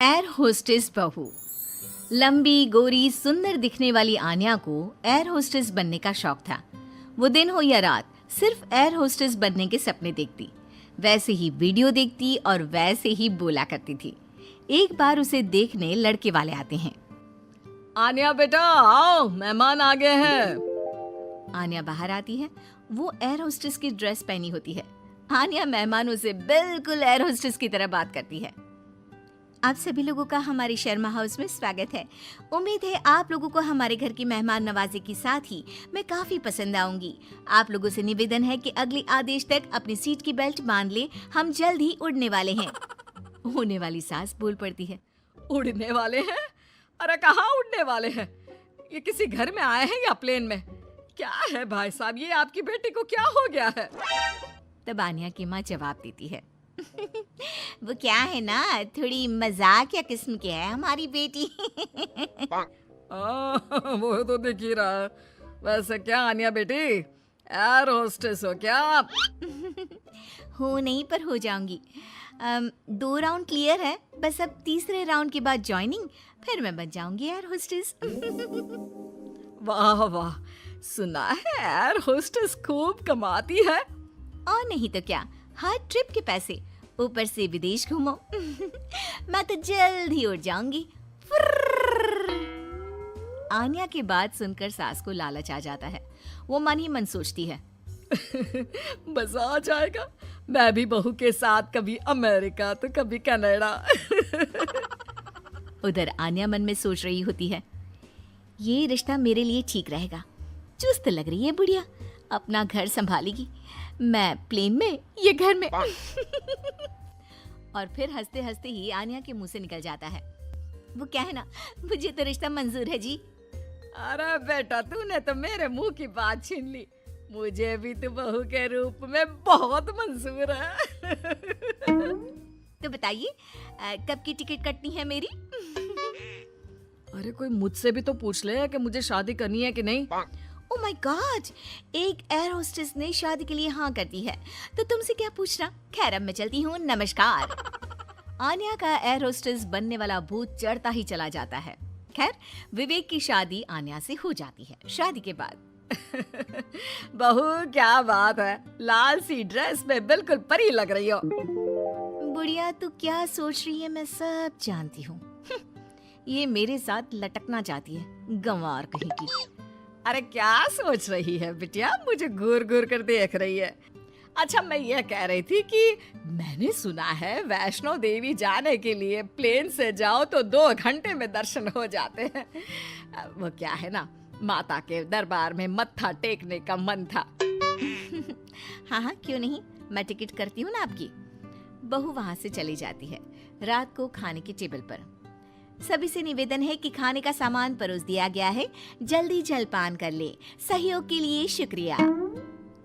Air hostess बहू। लंबी, गोरी, सुंदर दिखने वाली आन्या को एयर होस्टेस बनने का शौक था। वो दिन हो या रात सिर्फ एयर होस्टेस बनने के सपने देखती, वैसे ही वीडियो देखती और वैसे ही बोला करती थी। एक बार उसे देखने लड़के वाले आते हैं। आन्या बेटा आओ, मेहमान आ गए हैं। आन्या बाहर आती है। वो एयर होस्टेस की ड्रेस पहनी होती है। आन्या मेहमानों से बिल्कुल एयर होस्टेस की तरह बात करती है। आप सभी लोगों का हमारे शर्मा हाउस में स्वागत है। उम्मीद है आप लोगों को हमारे घर की मेहमान नवाजी के साथ ही मैं काफी पसंद आऊंगी। आप लोगों से निवेदन है कि अगले आदेश तक अपनी सीट की बेल्ट बांध ले, हम जल्द ही उड़ने वाले हैं। होने वाली सास बोल पड़ती है। उड़ने वाले हैं? अरे कहाँ उड़ने वाले हैं? ये किसी घर में आए हैं या प्लेन में? क्या है भाई साहब, ये आपकी बेटी को क्या हो गया है? तब आन्या की माँ जवाब देती है। वो क्या है ना, थोड़ी मजाक या किस्म की है हमारी बेटी। वो तो दिख ही रहा है। वैसे क्या आन्या बेटी, एयर होस्टेस हो क्या आप? हो नहीं, पर हो जाऊंगी। 2 राउंड क्लियर है, बस अब तीसरे राउंड के बाद ज्वाइनिंग, फिर मैं बन जाऊंगी एयर होस्टेस। वाह वाह, सुना है एयर होस्टेस खूब कमाती है। और नहीं तो क्या, हर ट्रिप के पैसे, ऊपर से विदेश घूमो। मैं तो जल्द ही उड़ जाऊंगी। आन्या की बात सुनकर सास को लालच आ जाता है। वो मन ही मन सोचती है, बस आ जाएगा, मैं भी बहू के साथ कभी अमेरिका तो कभी कनाडा। उधर आन्या मन में सोच रही होती है, ये रिश्ता मेरे लिए ठीक रहेगा। चुस्त लग रही है बुढ़िया, अपना घर संभालेगी, मैं प्लेन में, ये घर में। और फिर हंसते हंसते ही आन्या के मुंह से निकल जाता है, वो क्या है ना, मुझे तो रिश्ता मंजूर है जी। अरे बेटा, तूने तो मेरे मुंह की बात छीन ली। मुझे भी तो बहू के रूप में बहुत मंजूर है। तो बताइए कब की टिकट कटनी है मेरी? अरे कोई मुझसे भी तो पूछ ले कि मुझे शादी करनी है कि नहीं। ओह माय गॉड, एक एयर होस्टेस ने शादी के लिए हाँ कर दी है, तो तुमसे क्या पूछना। खैर अब मैं चलती हूँ, नमस्कार। आन्या का एयर होस्टेस बनने वाला भूत चढ़ता ही चला जाता है। खैर विवेक की शादी आन्या से हो जाती है। शादी के बाद बहू क्या बात है, लाल सी ड्रेस में बिल्कुल परी लग रही हो। बुढ़िया तू क्या सोच रही है मैं सब जानती हूँ। ये मेरे साथ लटकना चाहती है, गंवार कहीं की। अरे क्या सोच रही है बिटिया, मुझे घूर घूर कर देख रही है। अच्छा मैं ये कह रही थी कि मैंने सुना है वैष्णो देवी जाने के लिए प्लेन से जाओ तो 2 घंटे में दर्शन हो जाते हैं। वो क्या है ना, माता के दरबार में मत्था टेकने का मन था। हाँ हाँ क्यों नहीं, मैं टिकट करती हूँ ना आपकी। बहू वहाँ से चली जाती है। रात को खाने के टेबल पर सभी से निवेदन है कि खाने का सामान परोस दिया गया है, जल्दी जलपान कर ले। सहयोग के लिए शुक्रिया।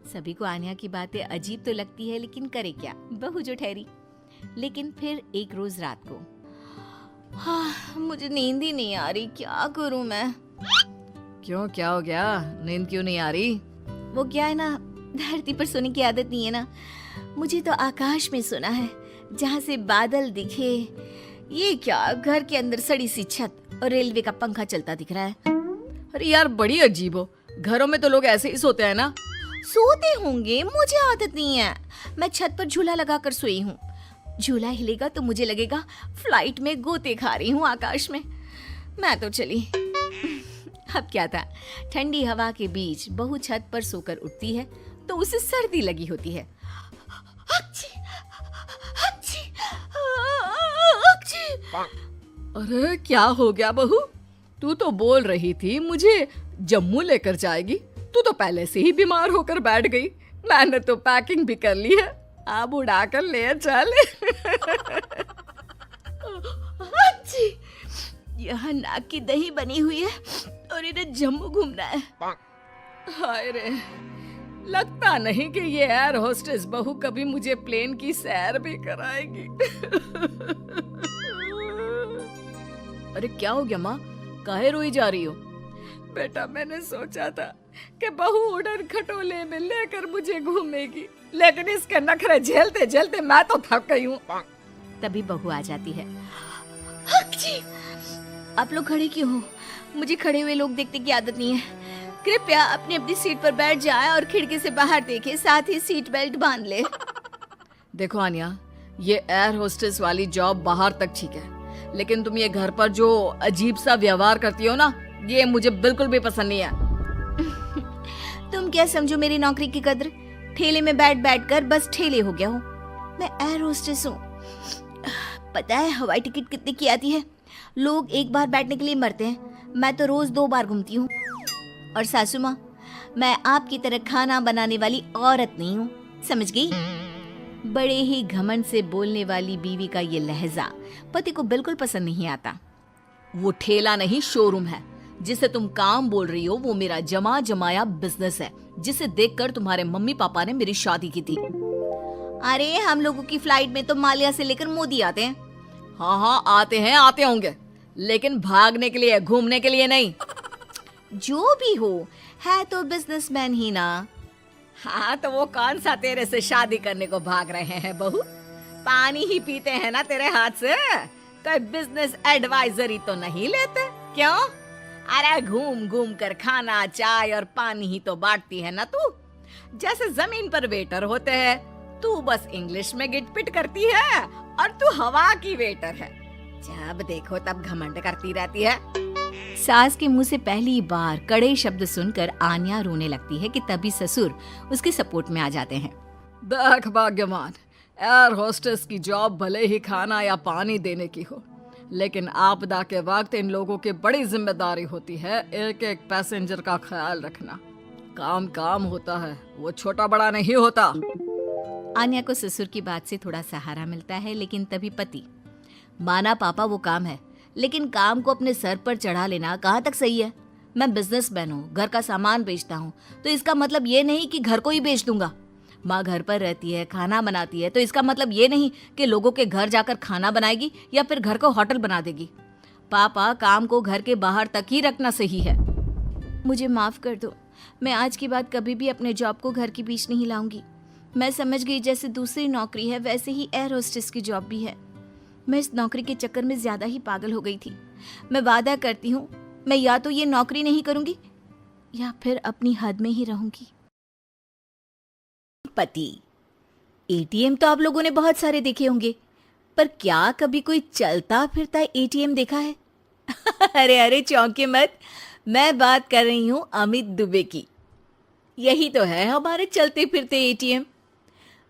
सभी को आन्या की बातें अजीब तो लगती है, लेकिन करे क्या, बहू जो ठहरी। लेकिन फिर एक रोज रात को, हाँ मुझे नींद ही नहीं आ रही, क्या करूं मैं। क्यों, क्या हो गया, नींद क्यों नहीं आ रही? वो क्या है ना, धरती पर सोने की आदत नहीं है ना, मुझे तो आकाश में सोना है, जहाँ से बादल दिखे। ये क्या, घर के अंदर सड़ी सी छत और रेलवे का पंखा चलता दिख रहा है। अरे यार बड़ी अजीब हो, घरों में तो लोग ऐसे ही सोते हैं ना। सोते होंगे, मुझे आदत नहीं है। मैं छत पर झूला लगाकर सोई हूँ। झूला हिलेगा तो मुझे लगेगा फ्लाइट में गोते खा रही हूँ आकाश में। मैं तो चली। अब क्या था, ठंडी हवा के बीच बहू छत पर सोकर उठती है तो उसे सर्दी लगी होती है। अरे क्या हो गया बहू, तू तो बोल रही थी मुझे जम्मू लेकर जाएगी, तू तो पहले से ही बीमार होकर बैठ गई। मैंने तो पैकिंग भी कर ली है, अब उड़ा कर ले चल। यहाँ नाक की दही बनी हुई है और इन्हें जम्मू घूमना है। हाय रे, लगता नहीं कि ये एयर होस्टेस बहू कभी मुझे प्लेन की सैर भी कराएगी। अरे क्या हो गया माँ, काहे रोई जा रही हो? बेटा मैंने सोचा था कि बहू उड़न खटोले में लेकर मुझे घूमेगी, लेकिन इसके नखरे झेलते झेलते मैं तो थक गई हूँ। तभी बहू आ जाती है। हक्ची! आप लोग खड़े क्यों हो? मुझे खड़े हुए लोग देखने की आदत नहीं है। कृपया अपनी अपनी सीट पर बैठ जाए और खिड़की से बाहर देखें, साथ ही सीट बेल्ट बांध ले। देखो आन्या, ये एयर होस्टेस वाली जॉब बाहर तक ठीक है, लेकिन तुम ये घर पर जो अजीब सा व्यवहार करती हो ना, ये मुझे बिल्कुल भी पसंद नहीं है। तुम क्या समझो मेरी नौकरी की कद्र? ठेले में बैठ बैठ कर बस ठेले हो गया हूँ। मैं एयर होस्टेस हूँ। पता है हवाई टिकट कितने की आती है? लोग एक बार बैठने के लिए मरते हैं, मैं तो रोज 2 बार घूमती हूँ। और सासू माँ, मैं आपकी तरह खाना बनाने वाली औरत नहीं हूँ, समझ गई? बड़े ही घमंड से बोलने वाली बीवी का ये लहजा पति को बिल्कुल पसंद नहीं आता। वो ठेला नहीं, शोरूम है। जिसे तुम काम बोल रही हो वो मेरा जमा जमाया बिजनेस है, जिसे देखकर तुम्हारे मम्मी पापा ने मेरी शादी की थी। अरे हम लोगों की फ्लाइट में तो माल्या से लेकर मोदी आते हैं। हाँ आते होंगे, लेकिन भागने के लिए, घूमने के लिए नहीं। जो भी हो, है तो बिजनेसमैन ही ना। हाँ तो वो कौन सा तेरे से शादी करने को भाग रहे हैं बहू? पानी ही पीते हैं ना तेरे हाथ से, कोई बिजनेस एडवाइजरी तो नहीं लेते क्यों? अरे घूम घूम कर खाना, चाय और पानी ही तो बांटती है ना तू। जैसे जमीन पर वेटर होते हैं, तू बस इंग्लिश में गिटपिट करती है और तू हवा की वेटर है। जब देखो तब घमंड करती रहती है। सास के मुंह से पहली बार कड़े शब्द सुनकर आन्या रोने लगती है कि तभी ससुर उसके सपोर्ट में आ जाते हैं। देख भाग्यवान, एयर होस्टेस की जॉब भले ही खाना या पानी देने की हो, लेकिन आपदा के वक्त इन लोगों की बड़ी जिम्मेदारी होती है एक एक पैसेंजर का ख्याल रखना। काम काम होता है, वो छोटा बड़ा नहीं होता। आन्या को ससुर की बात से थोड़ा सहारा मिलता है, लेकिन तभी पति, माना पापा वो काम है, लेकिन काम को अपने सर पर चढ़ा लेना कहाँ तक सही है? मैं बिजनेसमैन हूँ, घर का सामान बेचता हूँ, तो इसका मतलब ये नहीं कि घर को ही बेच दूंगा। माँ घर पर रहती है, खाना बनाती है, तो इसका मतलब ये नहीं कि लोगों के घर जाकर खाना बनाएगी या फिर घर को होटल बना देगी। पापा, काम को घर के बाहर तक ही रखना सही है। मुझे माफ कर दो, मैं आज के बाद कभी भी अपने जॉब को घर के बीच नहीं लाऊंगी। मैं समझ गई जैसे दूसरी नौकरी है वैसे ही एयर होस्टेस की जॉब भी है। मैं इस नौकरी के चक्कर में ज्यादा ही पागल हो गई थी। मैं वादा करती हूँ, मैं या तो ये नौकरी नहीं करूंगी या फिर अपनी हद में ही रहूंगी। पति, एटीएम तो आप लोगों ने बहुत सारे देखे होंगे, पर क्या कभी कोई चलता फिरता एटीएम देखा है? अरे अरे चौंके मत, मैं बात कर रही हूँ अमित दुबे की। यही तो है हमारे चलते फिरते एटीएम।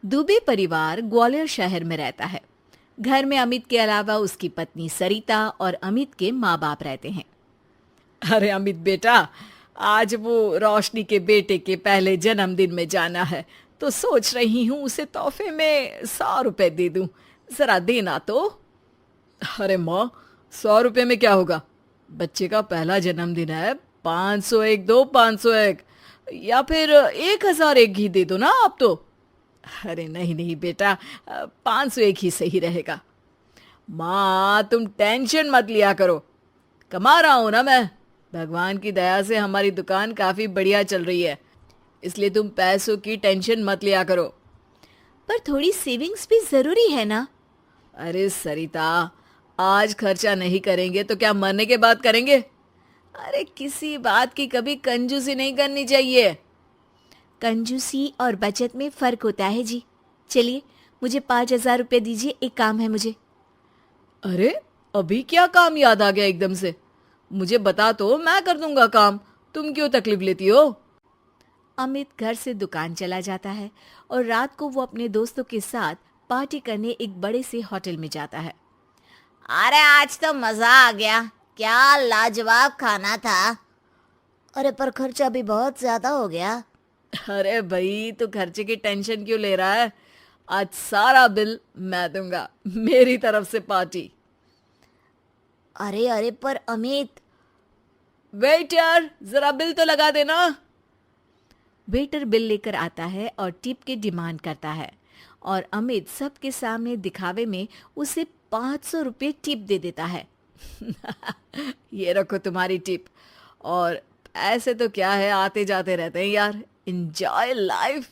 दुबे परिवार ग्वालियर शहर में रहता है। घर में अमित के अलावा उसकी पत्नी सरिता और अमित के माँ बाप रहते हैं। अरे अमित बेटा, आज वो रोशनी के बेटे के पहले जन्मदिन में जाना है, तो सोच रही हूँ उसे तोहफे में 100 रुपए दे दूं, जरा देना तो। अरे माँ, 100 रुपए में क्या होगा? बच्चे का पहला जन्मदिन है, 501 दो, 501, या फिर 1001 ही दे दो ना आप तो। अरे नहीं नहीं बेटा, 501 ही सही रहेगा। माँ तुम टेंशन मत लिया करो, कमा रहा हूं ना मैं। भगवान की दया से हमारी दुकान काफी बढ़िया चल रही है, इसलिए तुम पैसों की टेंशन मत लिया करो। पर थोड़ी सेविंग्स भी जरूरी है ना? अरे सरिता, आज खर्चा नहीं करेंगे तो क्या मरने के बाद करेंगे? अरे किसी बात की कभी कंजूसी नहीं करनी चाहिए। कंजूसी और बचत में फर्क होता है जी। चलिए मुझे 5,000 रुपये दीजिए, एक काम है मुझे। अरे अभी क्या काम याद आ गया एकदम से? मुझे बता तो, मैं कर दूंगा काम, तुम क्यों तकलीफ लेती हो? अमित घर से दुकान चला जाता है और रात को वो अपने दोस्तों के साथ पार्टी करने एक बड़े से होटल में जाता है। अरे आज तो मजा आ गया, क्या लाजवाब खाना था। अरे पर खर्चा भी बहुत ज्यादा हो गया। अरे भाई, तू खर्चे की टेंशन क्यों ले रहा है? आज सारा बिल मैं दूंगा, मेरी तरफ से पार्टी। अरे अरे पर अमित। वेटर, जरा बिल तो लगा देना। वेटर बिल लेकर आता है और टिप की डिमांड करता है और अमित सबके सामने दिखावे में उसे 500 रुपये टिप दे देता है। ये रखो तुम्हारी टिप। और ऐसे तो क्या है, आते जाते रहते हैं यार, एंजॉय लाइफ।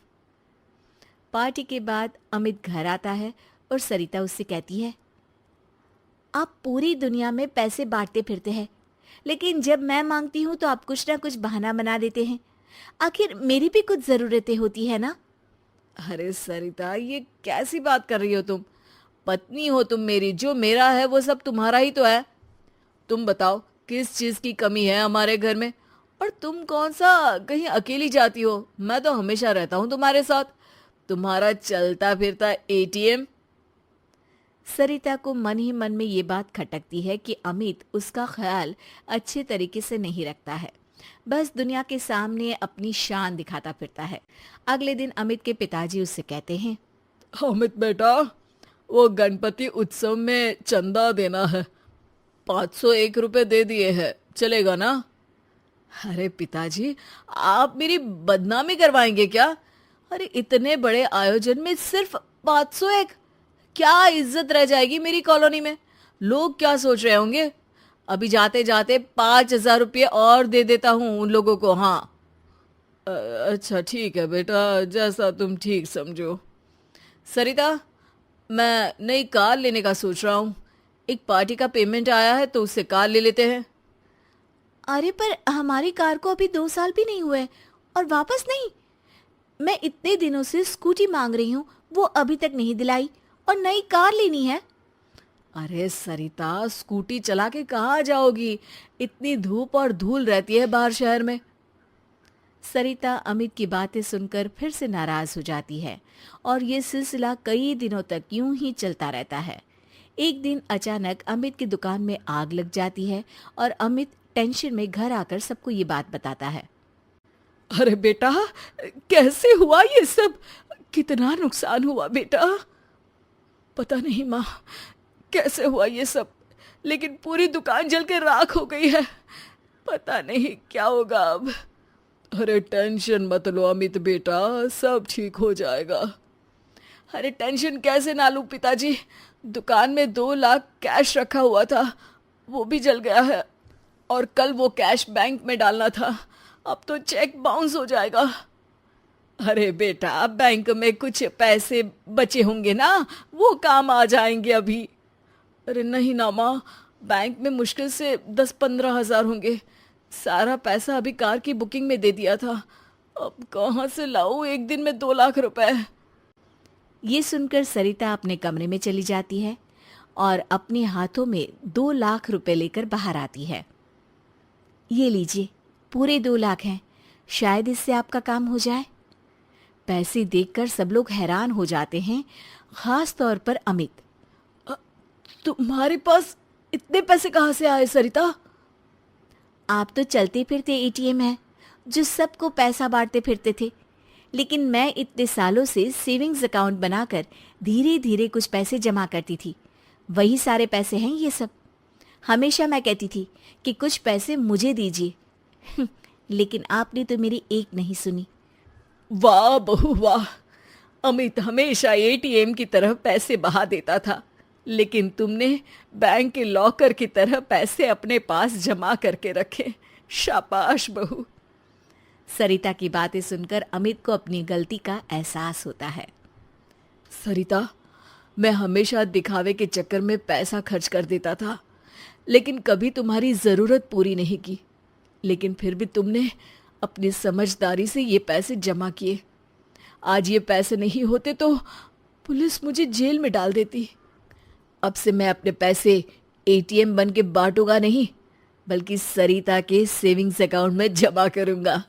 पार्टी के बाद अमित घर आता है और सरिता उससे कहती है, आप पूरी दुनिया में पैसे बांटते फिरते हैं, लेकिन जब मैं मांगती हूँ तो आप कुछ ना कुछ बहाना बना देते हैं। आखिर मेरी भी कुछ ज़रूरतें होती है ना। अरे सरिता, ये कैसी बात कर रही हो तुम? पत्नी हो तुम मेरी, जो मेरा है वो सब तुम्हारा ही तो है। तुम बताओ किस चीज़ की कमी है हमारे घर में? और तुम कौन सा कहीं अकेली जाती हो? मैं तो हमेशा रहता हूँ तुम्हारे साथ। तुम्हारा चलता फिरता एटीएम। सरिता को मन ही मन में ये बात खटकती है कि अमित उसका ख्याल अच्छे तरीके से नहीं रखता है, बस दुनिया के सामने अपनी शान दिखाता फिरता है। अगले दिन अमित के पिताजी उससे कहते हैं, अमित बेटा, वो गणपति उत्सव में चंदा देना है। 501 रुपए दे दिए हैं, चलेगा ना? अरे पिताजी, आप मेरी बदनामी करवाएंगे क्या? अरे इतने बड़े आयोजन में सिर्फ 501? क्या इज्जत रह जाएगी मेरी कॉलोनी में? लोग क्या सोच रहे होंगे? अभी जाते जाते 5,000 रुपये और दे देता हूँ उन लोगों को। हाँ, अच्छा ठीक है बेटा, जैसा तुम ठीक समझो। सरिता, मैं नई कार लेने का सोच रहा हूँ। एक पार्टी का पेमेंट आया है तो उससे कार ले लेते हैं। अरे पर हमारी कार को अभी 2 साल भी नहीं हुए और वापस नहीं। मैं इतने दिनों से स्कूटी मांग रही हूँ, वो अभी तक नहीं दिलाई, और नई कार लेनी है। अरे सरिता, स्कूटी चला के कहाँ जाओगी? इतनी धूप और धूल रहती है बाहर शहर में। सरिता अमित की बातें सुनकर फिर से नाराज हो जाती है और ये सिलसिला कई दिनों तक यूं ही चलता रहता है। एक दिन अचानक अमित की दुकान में आग लग जाती है और अमित टेंशन में घर आकर सबको ये बात बताता है। अरे बेटा, कैसे हुआ ये सब? कितना नुकसान हुआ बेटा? पता नहीं माँ, कैसे हुआ ये सब, लेकिन पूरी दुकान जल के राख हो गई है। पता नहीं क्या होगा अब। अरे टेंशन मत लो अमित बेटा, सब ठीक हो जाएगा। अरे टेंशन कैसे ना लूं पिताजी? दुकान में 2 लाख कैश रखा हुआ था, वो भी जल गया है। और कल वो कैश बैंक में डालना था, अब तो चेक बाउंस हो जाएगा। अरे बेटा, बैंक में कुछ पैसे बचे होंगे ना, वो काम आ जाएंगे अभी। अरे नहीं ना माँ, बैंक में मुश्किल से 10-15 हज़ार होंगे। सारा पैसा अभी कार की बुकिंग में दे दिया था, अब कहाँ से लाऊं एक दिन में 2 लाख रुपए? ये सुनकर सरिता अपने कमरे में चली जाती है और अपने हाथों में 2 लाख रुपए लेकर बाहर आती है। ये लीजिए, पूरे 2 लाख हैं, शायद इससे आपका काम हो जाए। पैसे देखकर सब लोग हैरान हो जाते हैं, खास तौर पर अमित। तुम्हारे पास इतने पैसे कहाँ से आए सरिता? आप तो चलते फिरते एटीएम हैं, जो सबको पैसा बांटते फिरते थे, लेकिन मैं इतने सालों से सेविंग्स अकाउंट बनाकर धीरे धीरे कुछ पैसे जमा करती थी। वही सारे पैसे हैं ये सब। हमेशा मैं कहती थी कि कुछ पैसे मुझे दीजिए, लेकिन आपने तो मेरी एक नहीं सुनी। वाह बहू वाह, अमित हमेशा एटीएम की तरह पैसे बहा देता था, लेकिन तुमने बैंक के लॉकर की तरह पैसे अपने पास जमा करके रखे। शाबाश बहू। सरिता की बातें सुनकर अमित को अपनी गलती का एहसास होता है। सरिता, मैं हमेशा दिखावे के चक्कर में पैसा खर्च कर देता था, लेकिन कभी तुम्हारी ज़रूरत पूरी नहीं की। लेकिन फिर भी तुमने अपनी समझदारी से ये पैसे जमा किए। आज ये पैसे नहीं होते तो पुलिस मुझे जेल में डाल देती। अब से मैं अपने पैसे एटीएम बन के बांटूंगा नहीं, बल्कि सरिता के सेविंग्स अकाउंट में जमा करूंगा।